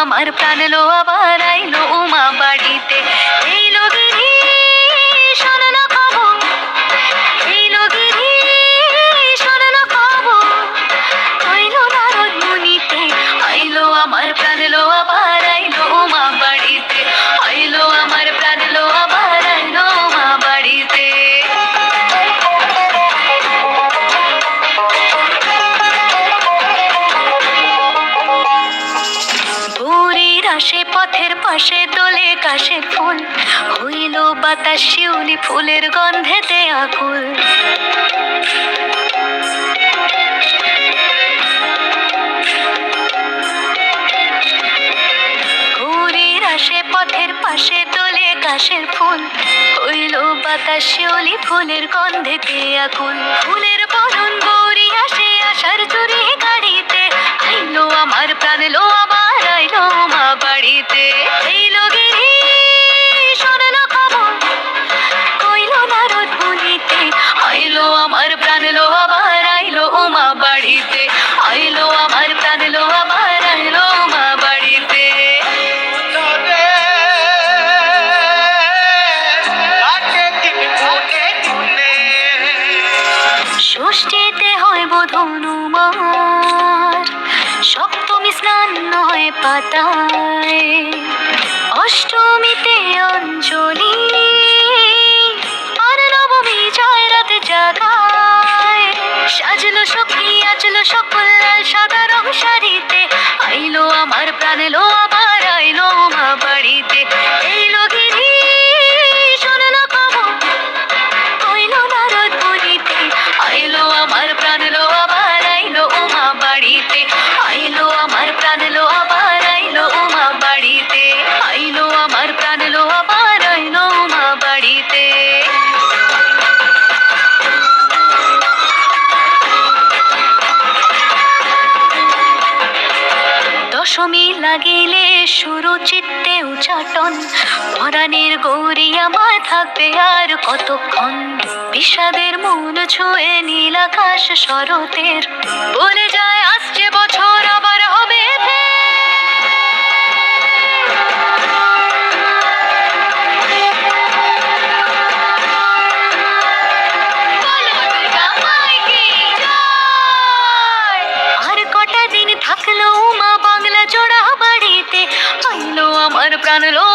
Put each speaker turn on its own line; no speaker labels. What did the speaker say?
আমার প্রাণ লো আবার আইলো উমা বাড়িতে। এই লগিরি শোনলো খবর, এই লগিরি শোনলো খবর, আইলো নারদ মুনিতে, আইলো আমার প্রাণ লো আবার আইলো উমা বাড়িতে, আইলো আমার প্রাণ লো আবার আইলো উমা বাড়িতে। ভোরের আসে পথের পাশে দোলে কাশের ফুল, হইল বাতাস শিউলি ফুলের গন্ধেতে আকুল। ভোরের আসে পথের পাশে দোলে কাশের ফুল, হইল বাতাস শিউলি ফুলের গন্ধেতে আকুল। ফুলের বরণ গৌরী আসে আশার চুরি গাড়িতে, আইলো আমার প্রাণ লো আবার আইলো মা বাড়িতে। এই লগিরি শোনলো খবর, কইলো নারদ মুনিতে, আইলো আমার প্রাণ লো আবার আইলো উমা বাড়িতে, আইলো আমার প্রাণ লো আবার আইলো উমা বাড়িতে। ষষ্ঠীতে হয় বোধনুমার, সপ্তমী স্নান হয় পাতায়, অষ্টমীতে অঞ্জলি, আর নবমী জয় রাতে জাগায়। সাজলো সখী আজলো সকল লাল সাদা রং শাড়িতে, আইলো আমার প্রাণ লো আবার আইলো মা বাড়িতে। এই লগিরি শোনলো খবর, কইলো নারদ মুনিতে, আইলো আমার প্রাণ লো আবার আইলো উমা বাড়িতে, আইলো আমার প্রাণ লো আবার আইলো উমা বাড়িতে, আইলো আমার প্রাণ লো আবার আইলো উমা বাড়িতে। দশমী লাগিলে শুরু চিত্তে উচাটন, পরাণের গৌরী আমার থাকবে আর কতক্ষণ। বিষাদের মন ছুঁয়ে নীল আকাশ শরতের, বলে যায় আসছে বছর আবার হবে ফের। আর কটা দিন থাকলো উমা বাংলা জোড়া বাড়িতে, আইলো আমার প্রাণ লো